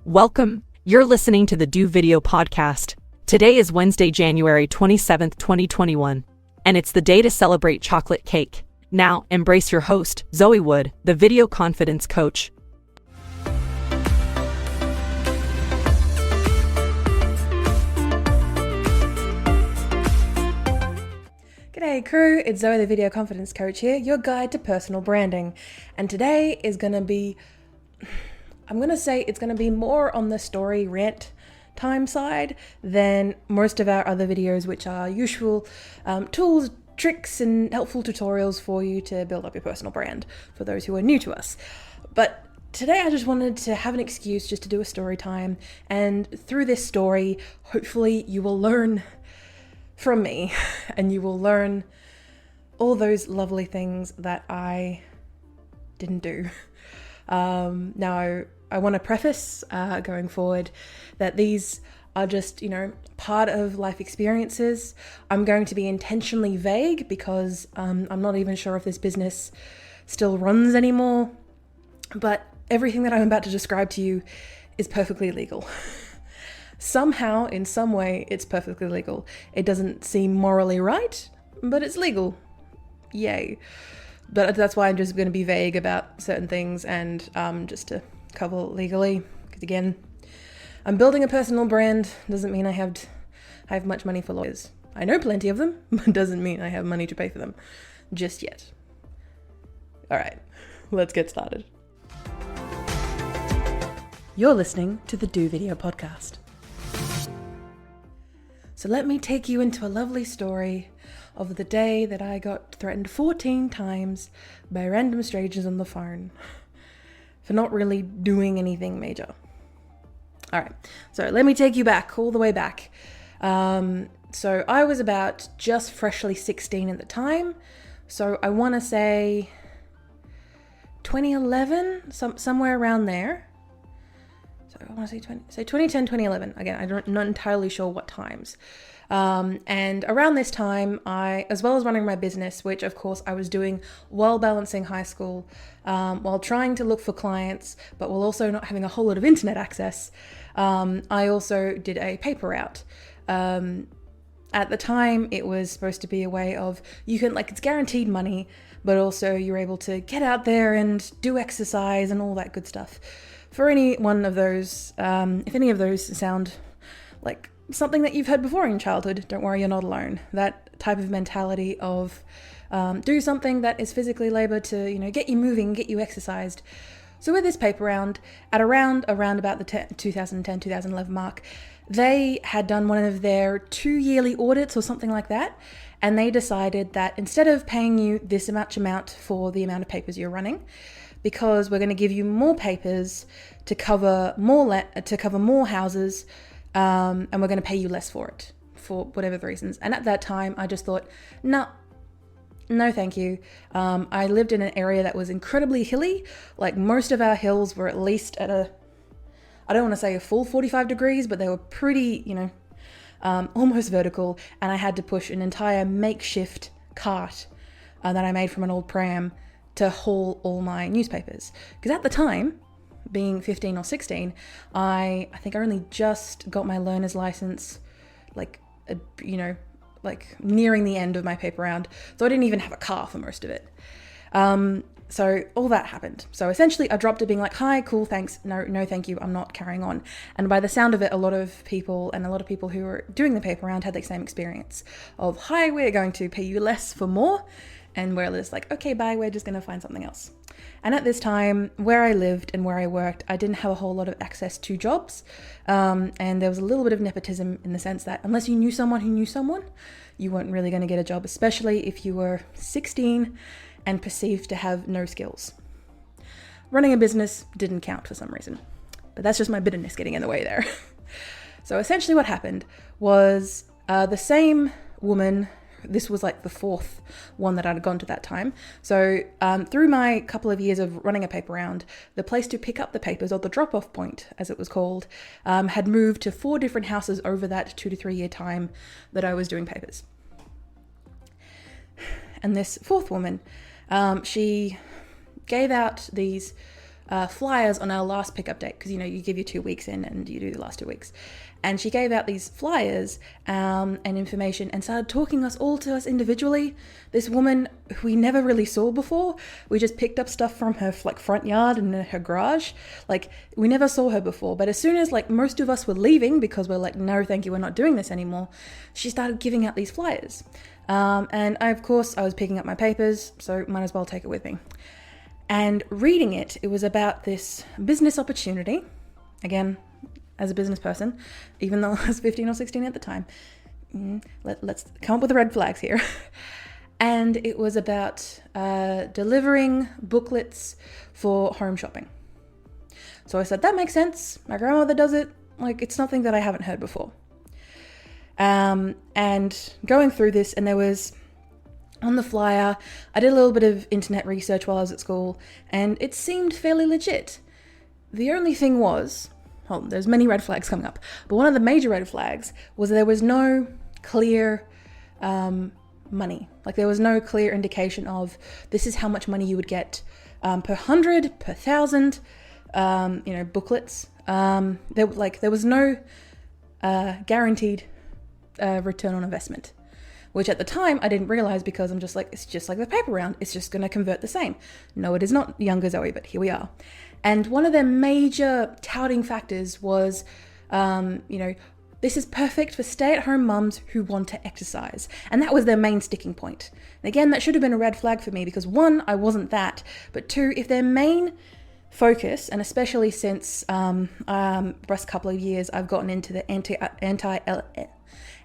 Welcome. You're listening to the Do Video Podcast. Today is Wednesday, January 27th, 2021, and it's the day to celebrate chocolate cake. Now, embrace your host, Zoe Wood, the video confidence coach. G'day crew, it's Zoe the Video Confidence Coach here, your guide to personal branding. And today is going to be, it's going to be more on the story rant time side than most of our other videos, which are useful tools, tricks, and helpful tutorials for you to build up your personal brand for those who are new to us. But today I just wanted to have an excuse just to do a story time, and through this story, hopefully you will learn from me and you will learn all those lovely things that I didn't do. Now, I want to preface going forward that these are just, part of life experiences. I'm going to be intentionally vague because I'm not even sure if this business still runs anymore, but everything that I'm about to describe to you is perfectly legal. Somehow, in some way, it's perfectly legal. It doesn't seem morally right, but it's legal. Yay. But that's why I'm just going to be vague about certain things and just to cover legally. Because again, I'm building a personal brand. Doesn't mean I have much money for lawyers. I know plenty of them, but doesn't mean I have money to pay for them just yet. All right, let's get started. You're listening to the Do Video Podcast. So let me take you into a lovely story of the day that I got threatened 14 times by random strangers on the phone for not really doing anything major. All right, so let me take you back, all the way back. So I was about just freshly 16 at the time. So I want to say 2011, somewhere around there. So I want to say 2010, 2011. Again, I'm not entirely sure what times. And around this time, as well as running my business, which of course I was doing while balancing high school, while trying to look for clients, but while also not having a whole lot of internet access, I also did a paper route. At the time, it was supposed to be a way of, it's guaranteed money, but also you're able to get out there and do exercise and all that good stuff. For any one of those, if any of those sound like something that you've heard before in childhood, don't worry, you're not alone. That type of mentality of do something that is physically labor to, get you moving, get you exercised. So with this paper round, at around about the 2010, 2011 mark, they had done one of their 2 yearly audits or something like that. And they decided that instead of paying you this amount for the amount of papers you're running, because we're going to give you more papers to cover more houses, and we're going to pay you less for it, for whatever the reasons. And at that time, I just thought, no, thank you. I lived in an area that was incredibly hilly. Like most of our hills were at least at I don't want to say a full 45 degrees, but they were pretty, almost vertical. And I had to push an entire makeshift cart that I made from an old pram to haul all my newspapers. Because at the time, being 15 or 16, I think I only just got my learner's license, nearing the end of my paper round. So I didn't even have a car for most of it. So all that happened. So essentially I dropped it being like, hi, cool, thanks. No, thank you. I'm not carrying on. And by the sound of it, a lot of people who were doing the paper round had the same experience of, hi, we're going to pay you less for more. And we're just like, okay, bye, we're just going to find something else. And at this time, where I lived and where I worked, I didn't have a whole lot of access to jobs. And there was a little bit of nepotism in the sense that unless you knew someone who knew someone, you weren't really going to get a job, especially if you were 16 and perceived to have no skills. Running a business didn't count for some reason. But that's just my bitterness getting in the way there. So essentially what happened was the same woman. This was like the fourth one that I'd gone to that time. So through my couple of years of running a paper round, the place to pick up the papers, or the drop-off point as it was called, had moved to 4 different houses over that 2 to 3 year time that I was doing papers. And this fourth woman, she gave out these flyers on our last pickup date, because you give your 2 weeks in and you do the last 2 weeks. And she gave out these flyers and information and started talking to us individually. This woman who we never really saw before, we just picked up stuff from her front yard and her garage. We never saw her before. But as soon as most of us were leaving, because we're no, thank you, we're not doing this anymore, she started giving out these flyers. And of course I was picking up my papers, so might as well take it with me. And reading it was about this business opportunity. Again, as a business person, even though I was 15 or 16 at the time, let's come up with the red flags here. And it was about delivering booklets for home shopping. So I said, that makes sense. My grandmother does it. It's something that I haven't heard before. And going through this, and there was on the flyer, I did a little bit of internet research while I was at school, and it seemed fairly legit. The only thing was, there's many red flags coming up, but one of the major red flags was there was no clear money. There was no clear indication of this is how much money you would get per 100, per 1,000, booklets. There was no guaranteed return on investment, which at the time I didn't realize, because I'm just it's just like the paper round. It's just going to convert the same. No, it is not, younger Zoe, but here we are. And one of their major touting factors was, this is perfect for stay-at-home mums who want to exercise. And that was their main sticking point. And again, that should have been a red flag for me, because one, I wasn't that, but two, if their main focus, and especially since last couple of years, I've gotten into the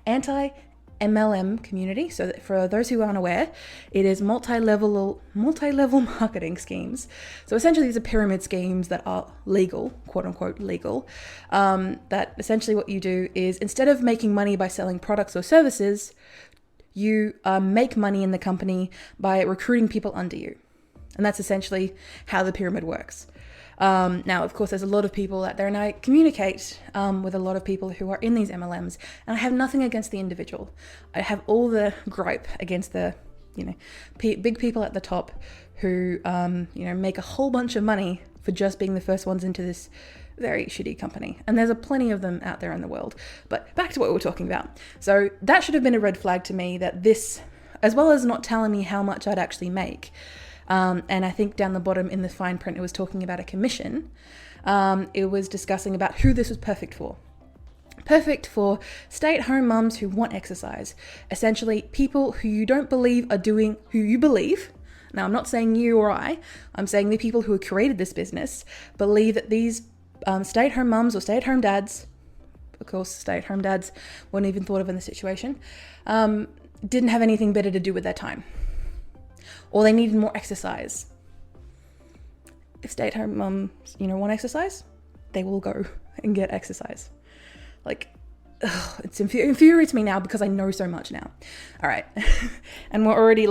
anti-MLM community. So that for those who aren't aware, it is multi-level marketing schemes. So essentially these are pyramid schemes that are legal, quote unquote legal, that essentially what you do is, instead of making money by selling products or services, you make money in the company by recruiting people under you. And that's essentially how the pyramid works. Now, of course, there's a lot of people out there, and I communicate with a lot of people who are in these MLMs, and I have nothing against the individual. I have all the gripe against the, big people at the top who, make a whole bunch of money for just being the first ones into this very shitty company. And there's plenty of them out there in the world. But back to what we were talking about. So that should have been a red flag to me, that this, as well as not telling me how much I'd actually make, and I think down the bottom in the fine print, it was talking about a commission. It was discussing about who this was perfect for. Perfect for stay-at-home mums who want exercise. Essentially, people who you don't believe are doing who you believe. Now, I'm not saying you or I'm saying the people who have created this business believe that these stay-at-home mums or stay-at-home dads, of course, stay-at-home dads weren't even thought of in the situation, didn't have anything better to do with their time. Or they needed more exercise. If stay-at-home mums, want exercise, they will go and get exercise. It infuriates me now because I know so much now. All right. And we're already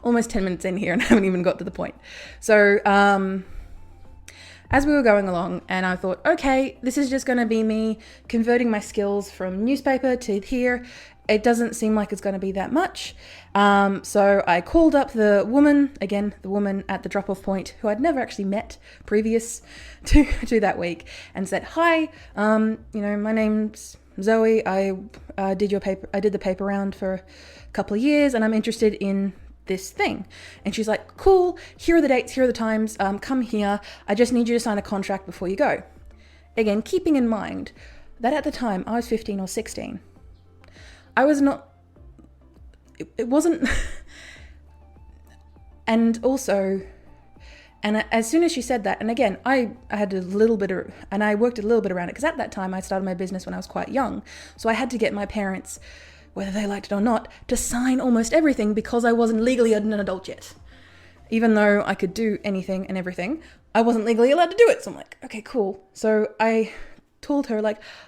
almost 10 minutes in here and haven't even got to the point. So, as we were going along, and I thought, okay, this is just going to be me converting my skills from newspaper to here. It doesn't seem like it's going to be that much. So I called up the woman at the drop-off point, who I'd never actually met previous to that week, and said, hi, my name's Zoe. I did the paper round for a couple of years, and I'm interested in this thing. And she's like, cool, here are the dates, here are the times, come here. I just need you to sign a contract before you go. Again, keeping in mind that at the time I was 15 or 16. I was not, it wasn't, and also, and as soon as she said that, and again, I had a little bit of, and I worked a little bit around it, because at that time I started my business when I was quite young, so I had to get my parents, whether they liked it or not, to sign almost everything, because I wasn't legally an adult yet. Even though I could do anything and everything, I wasn't legally allowed to do it, so I'm like, okay, cool. So I told her,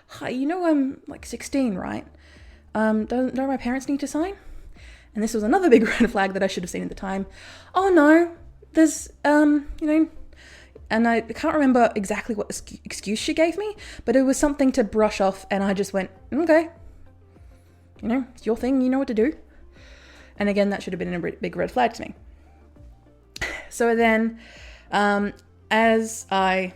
hi, I'm 16, right? Don't my parents need to sign? And this was another big red flag that I should have seen at the time. Oh no, there's, and I can't remember exactly what excuse she gave me, but it was something to brush off, and I just went, okay, it's your thing, you know what to do. And again, that should have been a big red flag to me. So then, as I,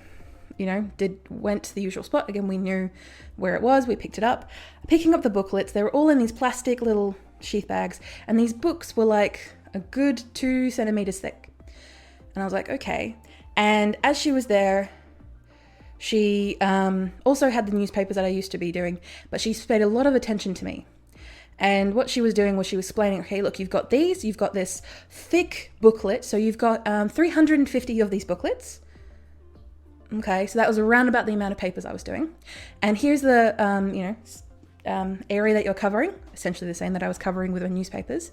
went to the usual spot, again, we knew where it was, we picked it up. Picking up the booklets, they were all in these plastic little sheath bags, and these books were like a good 2 centimeters thick. And I was like, okay. And as she was there, she also had the newspapers that I used to be doing, but she paid a lot of attention to me. And what she was doing was she was explaining, okay, look, you've got these, you've got this thick booklet. So you've got 350 of these booklets. Okay, so that was around about the amount of papers I was doing. And here's the, area that you're covering, essentially the same that I was covering with the newspapers.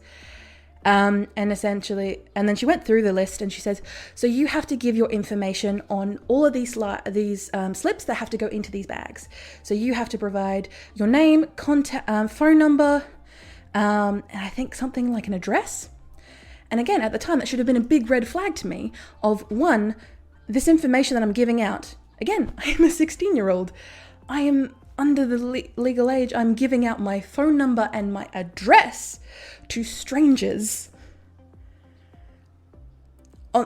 And then she went through the list and she says, so you have to give your information on all of these slips that have to go into these bags. So you have to provide your name, contact, phone number, and I think something like an address. And again, at the time, that should have been a big red flag to me of, one, this information that I'm giving out. Again, I'm a 16-year-old. I am under the legal age. I'm giving out my phone number and my address to strangers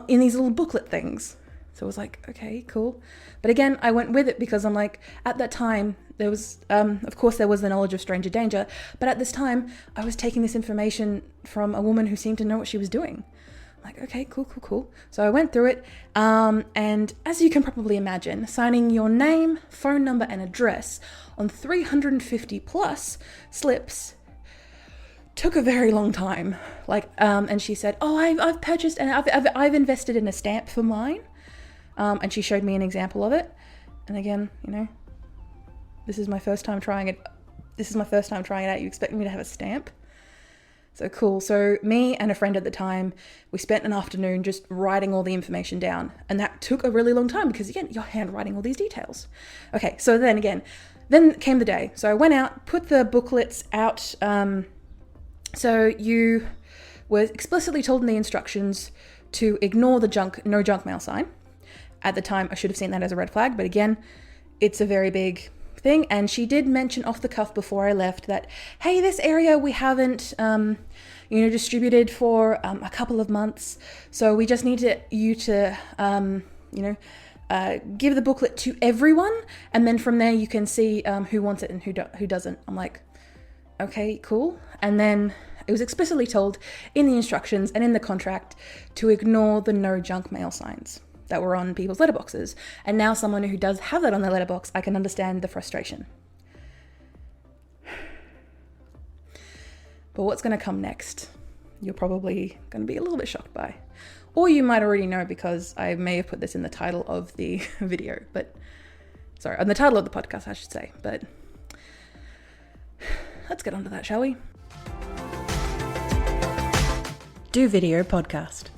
in these little booklet things. So I was like, okay, cool. But again, I went with it because I'm like, at that time, there was, of course, there was the knowledge of stranger danger. But at this time, I was taking this information from a woman who seemed to know what she was doing. I'm like, okay, cool. So I went through it. And as you can probably imagine, signing your name, phone number, and address on 350 plus slips took a very long time. And she said, oh, I've purchased and I've invested in a stamp for mine. And she showed me an example of it. And again, this is my first time trying it. You expect me to have a stamp? So cool. So me and a friend at the time, we spent an afternoon just writing all the information down. And that took a really long time because, again, you're handwriting all these details. Okay, so then came the day. So I went out, put the booklets out. So you were explicitly told in the instructions to ignore the no junk mail sign. At the time, I should have seen that as a red flag, but again, it's a very big thing. And she did mention off the cuff before I left that, hey, this area we haven't, distributed for a couple of months. So we just need you to give the booklet to everyone. And then from there, you can see who wants it and who doesn't. I'm like, okay, cool. And then it was explicitly told in the instructions and in the contract to ignore the no junk mail signs that were on people's letterboxes. And now someone who does have that on their letterbox, I can understand the frustration. But what's going to come next, you're probably going to be a little bit shocked by. Or you might already know because I may have put this in the title of the video, on the title of the podcast, I should say. But let's get on to that, shall we? Do Video Podcast.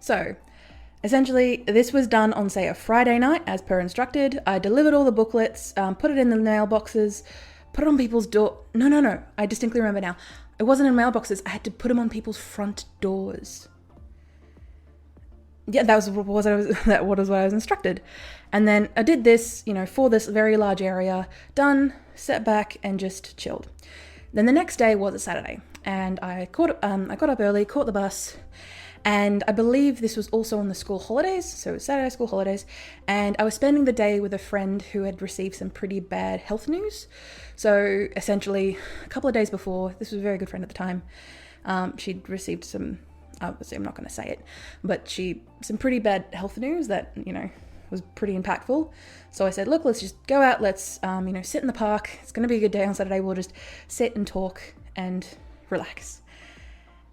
So, essentially, this was done on, say, a Friday night, as per instructed. I delivered all the booklets, put it in the mailboxes, put it on people's door. No. I distinctly remember now. It wasn't in mailboxes. I had to put them on people's front doors. Yeah, that was what I was instructed. And then I did this, for this very large area, done, sat back, and just chilled. Then the next day was a Saturday, and I got up early, caught the bus, and I believe this was also on the school holidays, so Saturday school holidays, and I was spending the day with a friend who had received some pretty bad health news. So essentially, a couple of days before, this was a very good friend at the time, she'd received some, obviously I'm not going to say it, but some pretty bad health news that, was pretty impactful. So I said, look, let's just go out, let's, sit in the park. It's going to be a good day on Saturday. We'll just sit and talk and relax.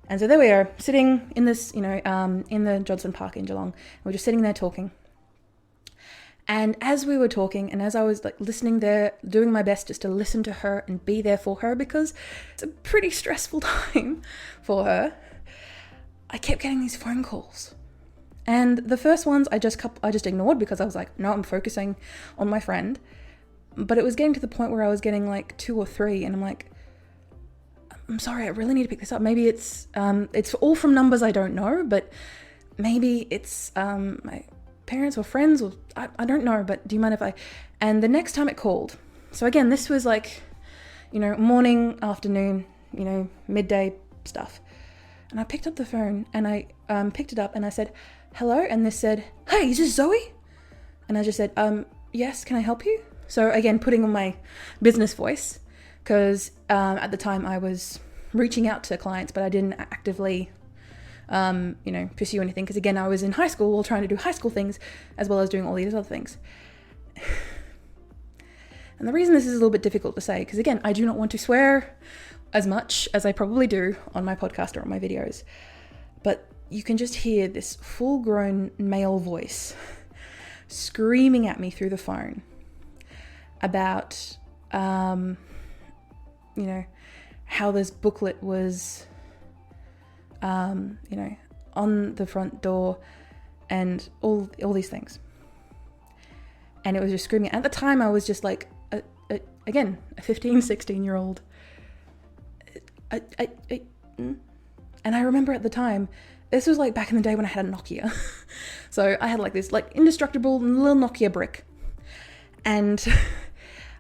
And so there we are, sitting in this, in the Johnson Park in Geelong. We're just sitting there talking. And as we were talking, and as I was listening there, doing my best just to listen to her and be there for her, because it's a pretty stressful time for her, I kept getting these phone calls. And the first ones I just ignored because I was like, no, I'm focusing on my friend. But it was getting to the point where I was getting 2 or 3, and I'm like, I'm sorry, I really need to pick this up. Maybe it's all from numbers I don't know, but maybe it's my parents or friends, or I don't know, but do you mind if I... And the next time it called, so again, this was morning, afternoon, midday stuff. And I picked up the phone and I picked it up and I said, hello, and this said, hey, is this Zoe? And I just said, yes, can I help you? So again, putting on my business voice, because at the time I was reaching out to clients, but I didn't actively, pursue anything. Because again, I was in high school while trying to do high school things, as well as doing all these other things. And the reason this is a little bit difficult to say, because again, I do not want to swear as much as I probably do on my podcast or on my videos, but you can just hear this full-grown male voice screaming at me through the phone about, how this booklet was, on the front door and all these things. And it was just screaming. At the time, I was just like, a 15, 16-year-old. And I remember at the time, this was like back in the day when I had a Nokia. So I had like this like indestructible little Nokia brick. And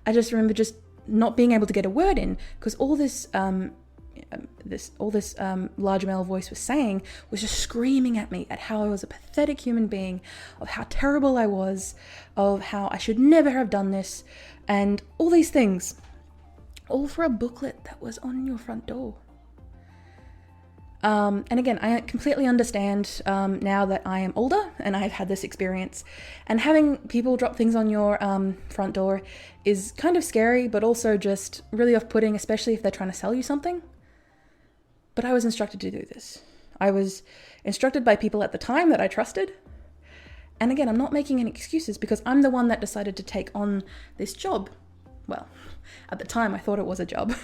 I just remember just not being able to get a word in, because all this large male voice was saying was just screaming at me at how I was a pathetic human being, of how terrible I was, of how I should never have done this, and all these things, all for a booklet that was on your front door. And again, I completely understand now that I am older and I've had this experience, and having people drop things on your front door is kind of scary, but also just really off-putting, especially if they're trying to sell you something. But I was instructed to do this. I was instructed by people at the time that I trusted. And again, I'm not making any excuses, because I'm the one that decided to take on this job. Well, at the time I thought it was a job.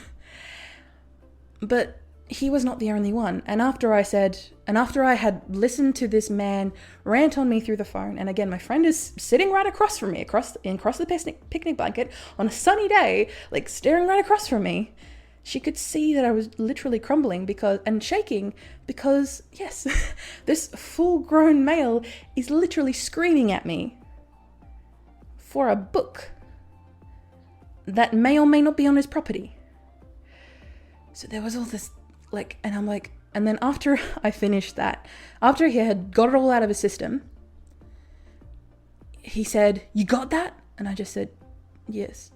But he was not the only one. And after I had listened to this man rant on me through the phone, and again, my friend is sitting right across from me, across the picnic blanket on a sunny day, like staring right across from me. She could see that I was literally crumbling and shaking because, yes, this full-grown male is literally screaming at me for a book that may or may not be on his property. So there was all this, and I'm like, and then after I finished that, after he had got it all out of his system, he said, "You got that?" And I just said, "Yes."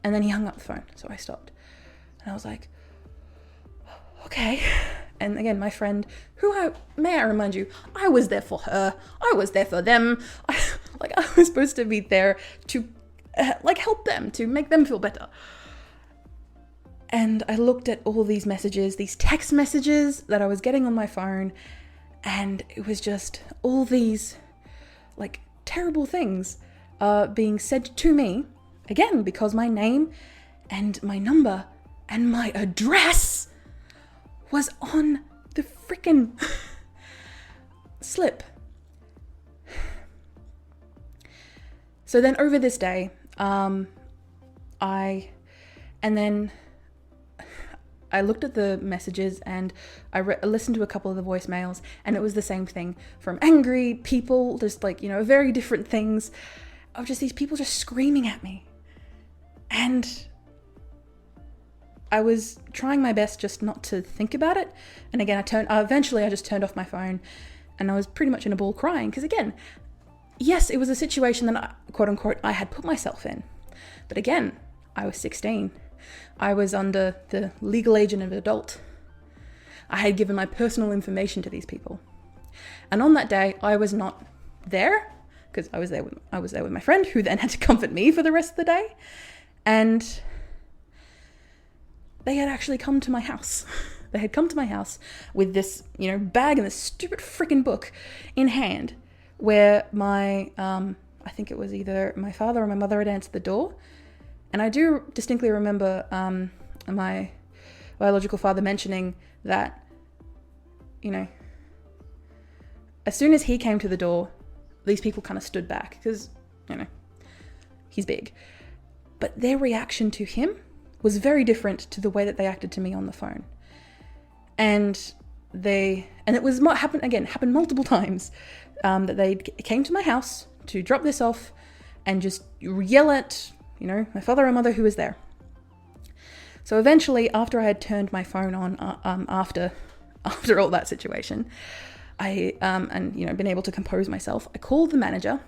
And then he hung up the phone, so I stopped. And I was like, okay. And again, my friend, may I remind you, I was there for her. I was there for them. I was supposed to be there to help them, to make them feel better. And I looked at all these messages, these text messages that I was getting on my phone, and it was just all these terrible things being said to me, again, because my name and my number and my address was on the freaking slip. So then over this day, I looked at the messages, and I listened to a couple of the voicemails, and it was the same thing from angry people, just very different things, of just these people just screaming at me. And I was trying my best just not to think about it. And again, eventually I just turned off my phone, and I was pretty much in a ball crying. Because again, yes, it was a situation that quote unquote, I had put myself in. But again, I was 16. I was under the legal age of an adult. I had given my personal information to these people. And on that day, I was not there, because I was there with my friend, who then had to comfort me for the rest of the day. And they had actually come to my house. They had come to my house with this, bag and this stupid freaking book in hand, where I think it was either my father or my mother had answered the door. And I do distinctly remember my biological father mentioning that, as soon as he came to the door, these people kind of stood back because, he's big. But their reaction to him was very different to the way that they acted to me on the phone. And it was happened multiple times, that they came to my house to drop this off and just yell at, my father or mother who was there. So eventually, after I had turned my phone on, after all that situation, been able to compose myself, I called the manager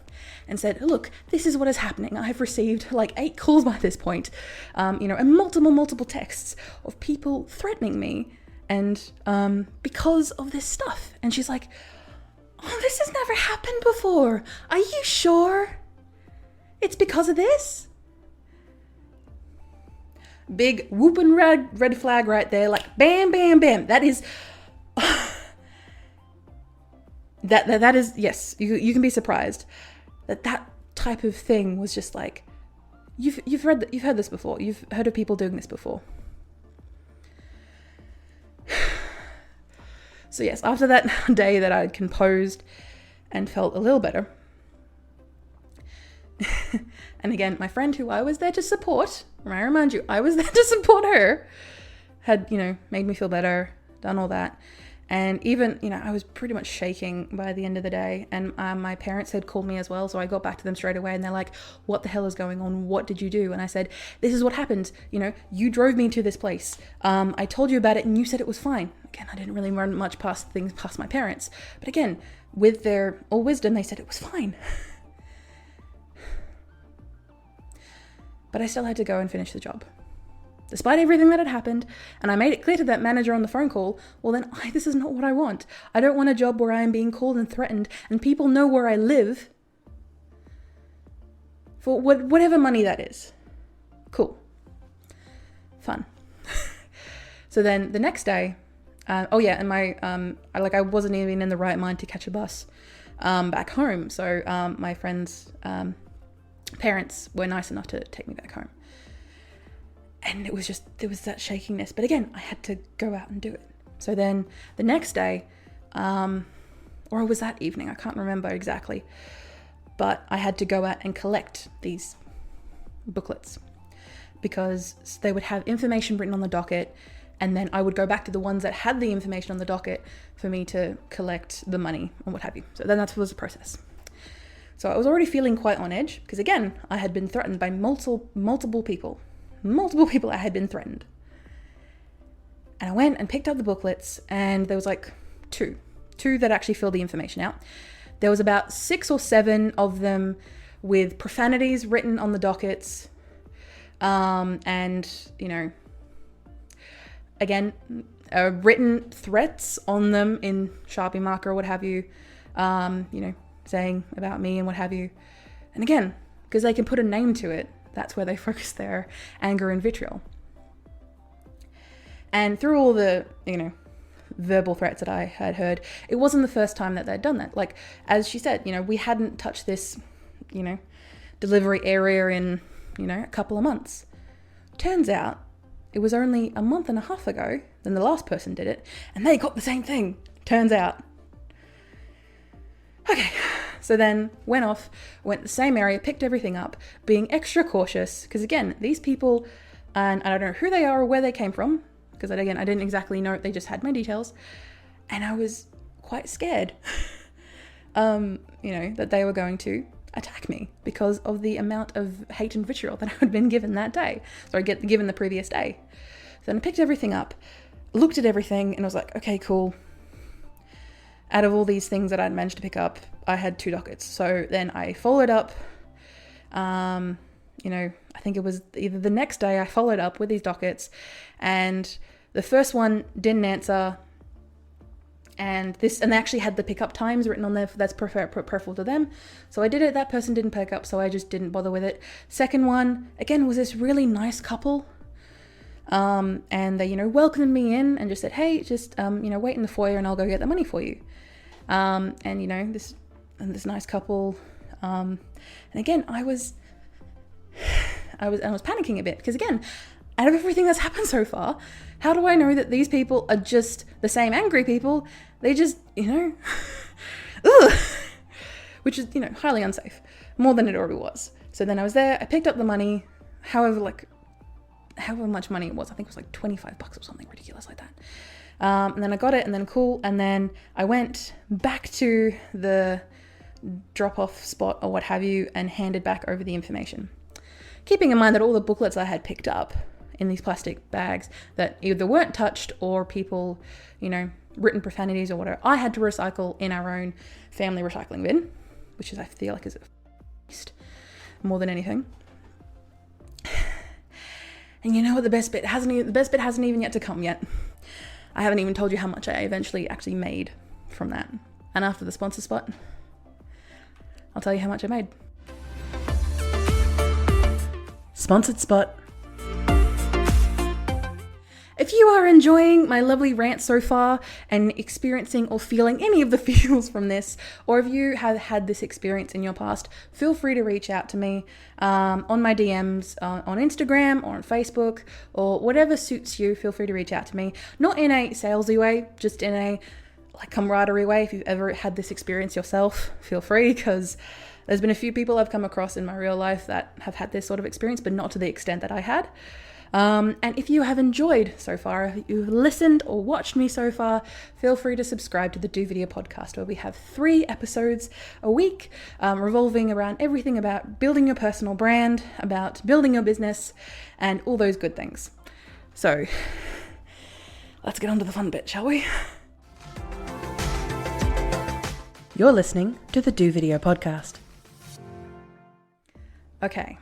and said, look, this is what is happening. I've received like 8 calls by this point, and multiple texts of people threatening me and because of this stuff. And she's like, oh, this has never happened before. Are you sure it's because of this? Big whooping red flag right there, like bam, bam, bam. That is that is, yes, you can be surprised that type of thing was just like, you've heard this before. You've heard of people doing this before. So yes, after that day that I'd composed and felt a little better, and again, my friend who I was there to support, I remind you, I was there to support her, had, made me feel better, done all that. And even, I was pretty much shaking by the end of the day. And my parents had called me as well. So I got back to them straight away and they're like, what the hell is going on? What did you do? And I said, this is what happened. You drove me to this place. I told you about it and you said it was fine. Again, I didn't really run much past my parents. But again, with their all wisdom, they said it was fine. But I still had to go and finish the job. Despite everything that had happened, and I made it clear to that manager on the phone call, well then, this is not what I want. I don't want a job where I am being called and threatened, and people know where I live for whatever money that is. Cool. Fun. So then the next day, and I wasn't even in the right mind to catch a bus back home. So my friend's parents were nice enough to take me back home. And there was that shakiness. But again, I had to go out and do it. So then the next day, or it was that evening, I can't remember exactly, but I had to go out and collect these booklets because they would have information written on the docket, and then I would go back to the ones that had the information on the docket for me to collect the money and what have you. So then that was the process. So I was already feeling quite on edge because, again, I had been threatened by multiple people. Multiple people I had been threatened. And I went and picked up the booklets, and there was like two that actually filled the information out. There was about 6 or 7 of them with profanities written on the dockets. And, again, written threats on them in Sharpie marker or what have you, saying about me and what have you. And again, because they can put a name to it, that's where they focus their anger and vitriol. And through all the, verbal threats that I had heard, it wasn't the first time that they'd done that. Like, as she said, we hadn't touched this, delivery area in, a couple of months. Turns out it was only a month and a half ago than the last person did it, and they got the same thing, turns out. Okay. So then went to the same area, picked everything up, being extra cautious. Because again, these people, and I don't know who they are or where they came from, because I didn't exactly know, they just had my details. And I was quite scared, that they were going to attack me because of the amount of hate and vitriol that I had been given that day. Given the previous day. So then I picked everything up, looked at everything, and I was like, okay, cool. Out of all these things that I'd managed to pick up, I had 2 dockets. So then I followed up, I think it was either the next day I followed up with these dockets, and the first one didn't answer, and they actually had the pickup times written on there, that's preferable to them. So I did it, that person didn't pick up, so I just didn't bother with it. Second one, again, was this really nice couple. And they, welcomed me in and just said, hey, just, wait in the foyer and I'll go get the money for you. This nice couple. And again, I was panicking a bit because, again, out of everything that's happened so far, how do I know that these people are just the same angry people? They just, ugh, which is, highly unsafe, more than it already was. So then I was there, I picked up the money, however much money it was. I think it was like $25 or something ridiculous like that. And then I got it, and then cool. And then I went back to the drop-off spot or what have you and handed back over the information. Keeping in mind that all the booklets I had picked up in these plastic bags that either weren't touched or people, written profanities or whatever, I had to recycle in our own family recycling bin, which is, I feel like, is a waste more than anything. And you know what the best bit hasn't even yet to come yet. I haven't even told you how much I eventually actually made from that. And after the sponsor spot, I'll tell you how much I made. Sponsored spot. If you are enjoying my lovely rant so far and experiencing or feeling any of the feels from this, or if you have had this experience in your past, feel free to reach out to me on my DMs on Instagram or on Facebook or whatever suits you. Feel free to reach out to me. Not in a salesy way, just in a camaraderie way. If you've ever had this experience yourself, feel free, because there's been a few people I've come across in my real life that have had this sort of experience, but not to the extent that I had. And if you have enjoyed so far, if you've listened or watched me so far, feel free to subscribe to the Do Video podcast, where we have 3 episodes a week, revolving around everything about building your personal brand, about building your business, and all those good things. So let's get on to the fun bit, shall we? You're listening to the Do Video podcast. Okay,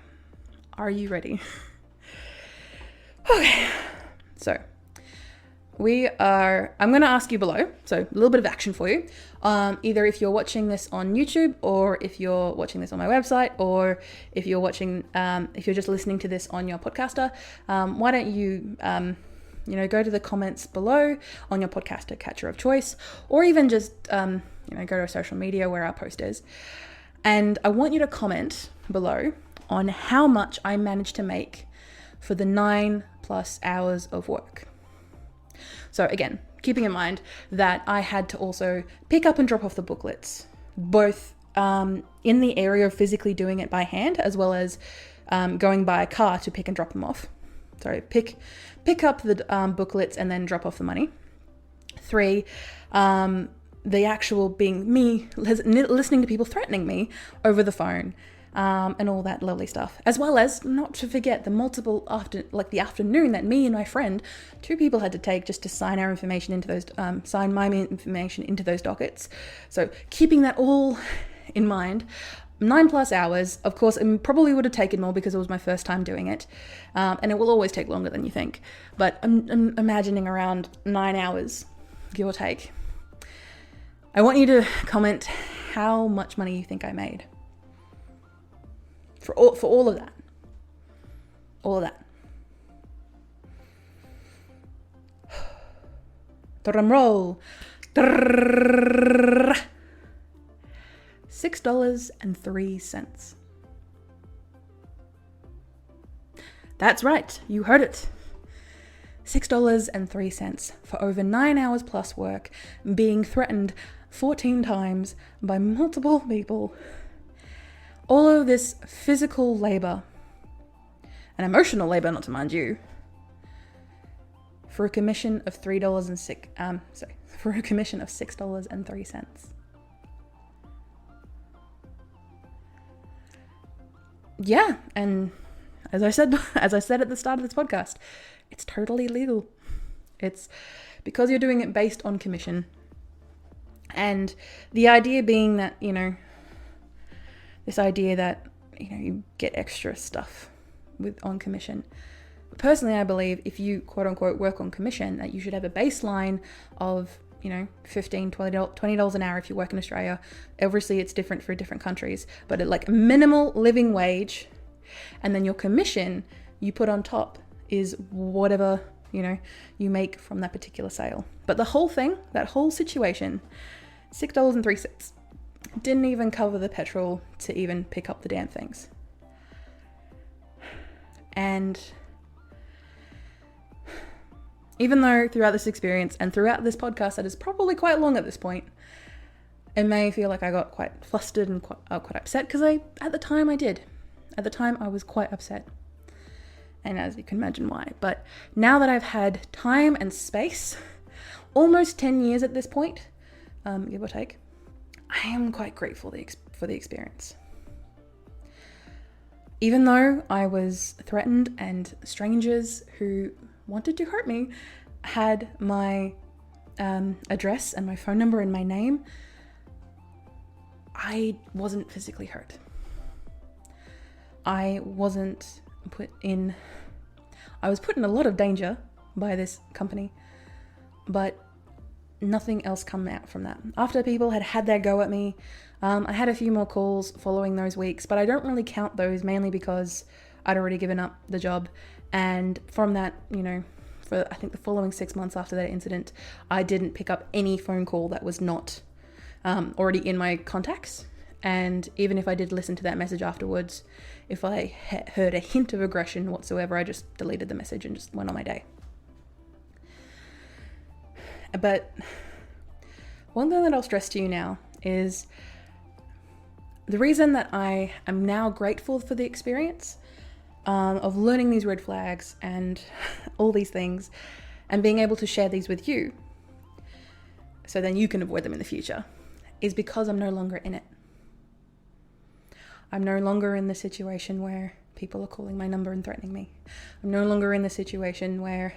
are you ready? Okay, so I'm going to ask you below, so a little bit of action for you, either if you're watching this on YouTube, or if you're watching this on my website, or if you're just listening to this on your podcaster, why don't you, go to the comments below on your podcaster catcher of choice, or even just, go to social media where our post is. And I want you to comment below on how much I managed to make for the 9+ hours of work. So again, keeping in mind that I had to also pick up and drop off the booklets, both in the area of physically doing it by hand, as well as going by a car to pick and drop them off. Sorry, pick up the booklets and then drop off the money. 3, the actual being me, listening to people threatening me over the phone, and all that lovely stuff, as well as not to forget the multiple the afternoon that me and my friend, 2 people had to take just to sign our information into those, sign my information into those dockets. So keeping that all in mind, 9+ hours, of course, it probably would have taken more because it was my first time doing it, and it will always take longer than you think. But I'm imagining around 9 hours, give or take. I want you to comment how much money you think I made. For all of that. All of that. Drumroll. $6.03. That's right, you heard it. $6.03 for over 9 hours plus work, being threatened 14 times by multiple people. All of this physical labor and emotional labor, not to mind you, for a commission of $6.03. Yeah, and as I said at the start of this podcast, it's totally legal. It's because you're doing it based on commission. And the idea being that, this idea that, you get extra stuff on commission. Personally, I believe if you quote unquote work on commission, that you should have a baseline of, $15, $20 an hour if you work in Australia. Obviously it's different for different countries, but at like a minimal living wage, and then your commission you put on top is whatever, you make from that particular sale. But the whole thing, that whole situation, $6.03, didn't even cover the petrol to even pick up the damn things. And even though throughout this experience and throughout this podcast that is probably quite long at this point, it may feel like I got quite flustered and quite upset, because at the time I did. At the time I was quite upset. And as you can imagine why. But now that I've had time and space, almost 10 years at this point, give or take, I am quite grateful for the experience. Even though I was threatened and strangers who wanted to hurt me had my address and my phone number and my name, I wasn't physically hurt. I was put in a lot of danger by this company, but nothing else come out from that. After people had their go at me, I had a few more calls following those weeks, but I don't really count those, mainly because I'd already given up the job. And from that, for I think the following 6 months after that incident, I didn't pick up any phone call that was not already in my contacts. And even if I did listen to that message afterwards, if I heard a hint of aggression whatsoever, I just deleted the message and just went on my day. But one thing that I'll stress to you now is the reason that I am now grateful for the experience of learning these red flags and all these things and being able to share these with you so then you can avoid them in the future is because I'm no longer in it. I'm no longer in the situation where people are calling my number and threatening me. I'm no longer in the situation where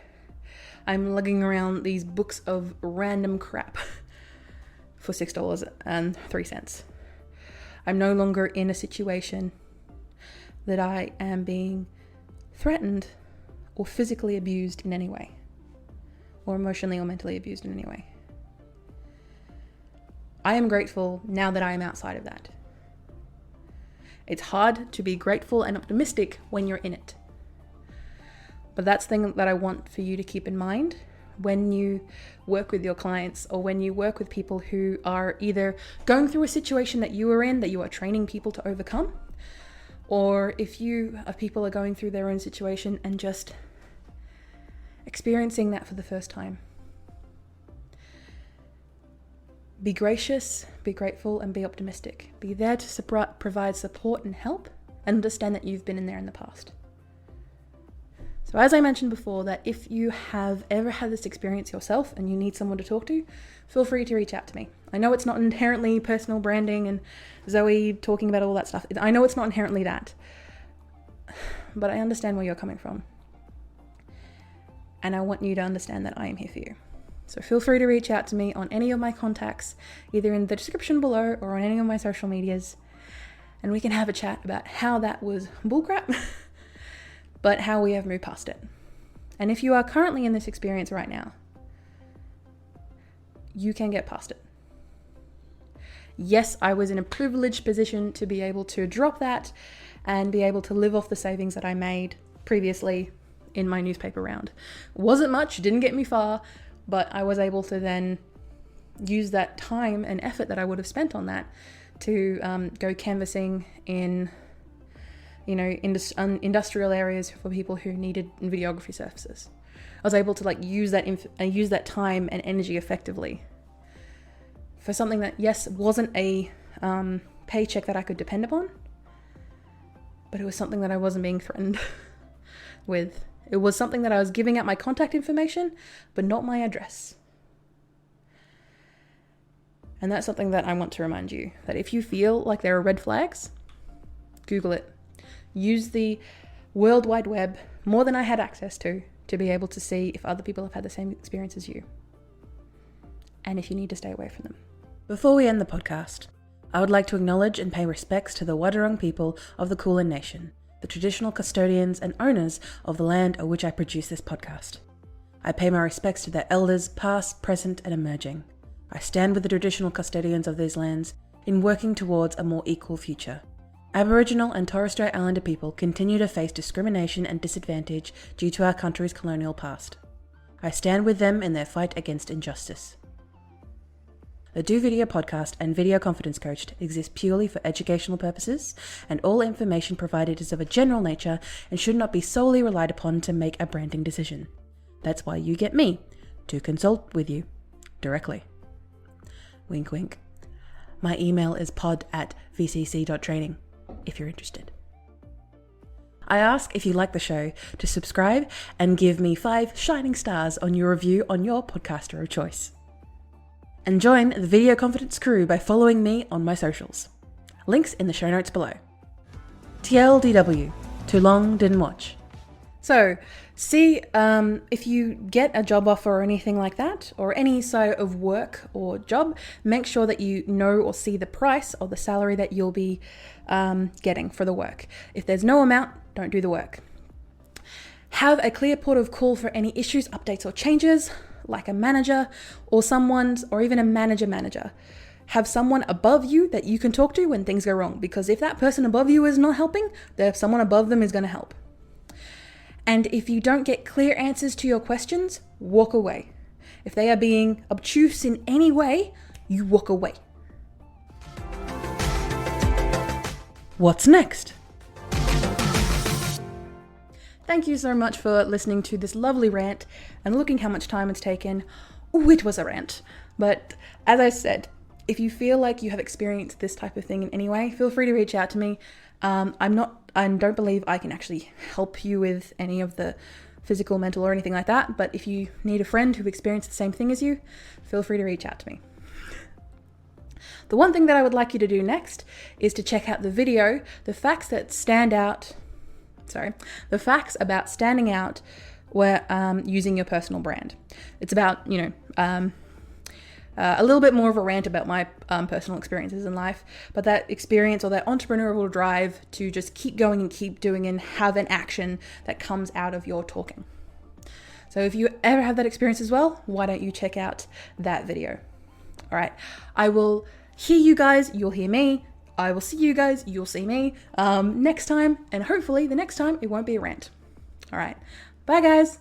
I'm lugging around these books of random crap for $6.03. I'm no longer in a situation that I am being threatened or physically abused in any way, or emotionally or mentally abused in any way. I am grateful now that I am outside of that. It's hard to be grateful and optimistic when you're in it. But that's the thing that I want for you to keep in mind when you work with your clients or when you work with people who are either going through a situation that you are in, that you are training people to overcome, or if people are going through their own situation and just experiencing that for the first time. Be gracious, be grateful, and be optimistic. Be there to provide support and help, and understand that you've been in there in the past. So as I mentioned before, that if you have ever had this experience yourself and you need someone to talk to, feel free to reach out to me. I know it's not inherently personal branding and Zoe talking about all that stuff. I know it's not inherently that, but I understand where you're coming from. And I want you to understand that I am here for you. So feel free to reach out to me on any of my contacts, either in the description below or on any of my social medias, and we can have a chat about how that was bullcrap, but how we have moved past it. And if you are currently in this experience right now, you can get past it. Yes, I was in a privileged position to be able to drop that and be able to live off the savings that I made previously in my newspaper round. Wasn't much, didn't get me far, but I was able to then use that time and effort that I would have spent on that to go canvassing in, industrial areas for people who needed videography services. I was able to use that time and energy effectively for something that, yes, wasn't a paycheck that I could depend upon, but it was something that I wasn't being threatened with. It was something that I was giving out my contact information, but not my address. And that's something that I want to remind you, that if you feel like there are red flags, Google it. Use the World Wide Web, more than I had access to be able to see if other people have had the same experience as you. And if you need to stay away from them. Before we end the podcast, I would like to acknowledge and pay respects to the Wadawurrung people of the Kulin Nation, the traditional custodians and owners of the land on which I produce this podcast. I pay my respects to their elders, past, present, and emerging. I stand with the traditional custodians of these lands in working towards a more equal future. Aboriginal and Torres Strait Islander people continue to face discrimination and disadvantage due to our country's colonial past. I stand with them in their fight against injustice. The Do Video podcast and Video Confidence Coach exist purely for educational purposes, and all information provided is of a general nature and should not be solely relied upon to make a branding decision. That's why you get me to consult with you directly. Wink, wink. My email is pod@vcc.training if you're interested. I ask, if you like the show, to subscribe and give me 5 shining stars on your review on your podcaster of choice. And join the Video Confidence crew by following me on my socials. Links in the show notes below. TLDW, too long, didn't watch. So, See if you get a job offer or anything like that, or any side of work or job, make sure that you know or see the price or the salary that you'll be getting for the work. If there's no amount, don't do the work. Have a clear port of call for any issues, updates, or changes, like a manager or even a manager. Have someone above you that you can talk to when things go wrong, because if that person above you is not helping, someone above them is going to help. And if you don't get clear answers to your questions, walk away. If they are being obtuse in any way, you walk away. What's next? Thank you so much for listening to this lovely rant and looking how much time it's taken. Ooh, it was a rant. But as I said, if you feel like you have experienced this type of thing in any way, feel free to reach out to me. I don't believe I can actually help you with any of the physical, mental, or anything like that. But if you need a friend who experienced the same thing as you, feel free to reach out to me. The one thing that I would like you to do next is to check out the video, the facts about standing out where using your personal brand. It's about, a little bit more of a rant about my personal experiences in life, but that experience or that entrepreneurial drive to just keep going and keep doing and have an action that comes out of your talking. So if you ever have that experience as well, why don't you check out that video? All right, I will hear you guys, you'll hear me. I will see you guys, you'll see me next time, and hopefully the next time it won't be a rant. All right, bye guys.